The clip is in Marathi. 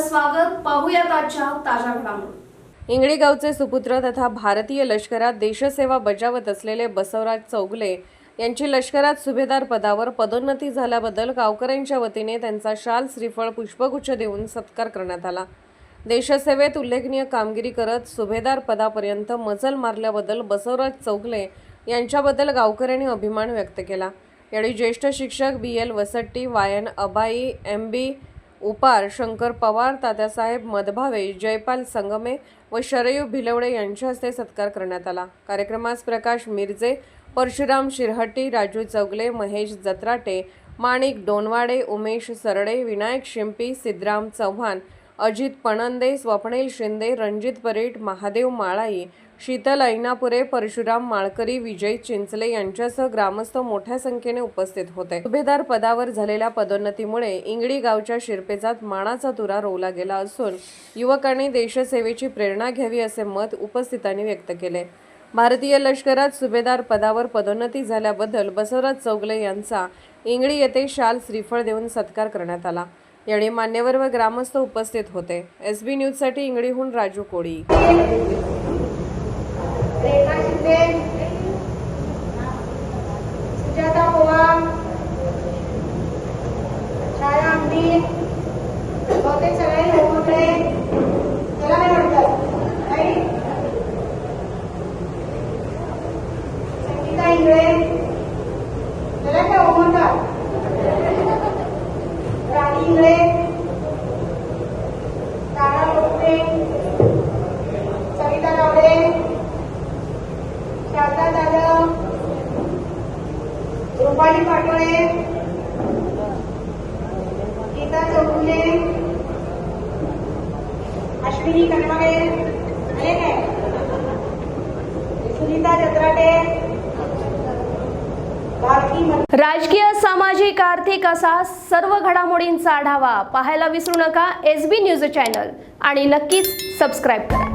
आपलं स्वागत. पाहूयात आजच्या ताज्या घडामोडी. इंगळी गावचे सुपुत्र तथा भारतीय लष्करात देशसेवा बजावत असलेले बसवराज चौगले यांची लष्करात सुभेदार पदावर पदोन्नती झाल्याबद्दल गावकऱ्यांच्या वतीने त्यांचा शाल, श्रीफळ, पुष्पगुच्छ देऊन सत्कार करण्यात आला. देशसेवेत उल्लेखनीय कामगिरी करत सुभेदार पदापर्यंत मजल मारल्याबद्दल बसवराज चौगले यांच्याबद्दल गावकऱ्यांनी अभिमान व्यक्त केला. यावेळी ज्येष्ठ शिक्षक BL वसट्टी, वायन अबाई, MB उपार, शंकर पवार, तात्यासाहेब मधभावे, जयपाल संगमे व शरयू भिलवडे यांच्या हस्ते सत्कार करण्यात आला. कार्यक्रमास प्रकाश मिरजे, परशुराम शिरहट्टी, राजू चौगले, महेश जत्राटे, माणिक डोनवाडे, उमेश सरडे, विनायक शिंपी, सिद्धराम चव्हाण, अजित पणंदे, स्वप्नील शिंदे, रणजित परेट, महादेव माळाई, शीतल ऐनापुरे, परशुराम माळकरी, विजय चिंचले यांच्यासह ग्रामस्थ मोठ्या संख्येने उपस्थित होते. सुभेदार पदावर झालेल्या पदोन्नतीमुळे इंगळी गावच्या शिरपेचात मानाचा तुरा रोवला गेला असून युवकांनी देशसेवेची प्रेरणा घ्यावी असे मत उपस्थितांनी व्यक्त केले. भारतीय लष्करात सुभेदार पदावर पदोन्नती झाल्याबद्दल बसवराज चौगले यांचा इंगळी येथे शाल, श्रीफळ देऊन सत्कार करण्यात आला. यावेळी मान्यवर व ग्रामस्थ उपस्थित होते. SB न्यूजसाठी इंगळीहून राजू कोळी. रेखा शिंदे, सुजाता पवार, छाया आंबी, बहुतेक सगळे होते. त्याला नाही वाटत नाही. संगीता इंगळे, त्याला काय म्हणतात. राणी इंगळे, तारा लोकटे, सविता गावडे, शारदा जाधव, रुपाली पाटोळे, गीता चौगुले, अश्विनी कनवाळे, सुनीता जत्राटे, राजकीय, सामाजिक, आर्थिक असा सर्व घडामोडींचा आढावा पाहायला विसरू नका SB न्यूज चॅनल आणि नक्कीच सबस्क्राईब करा.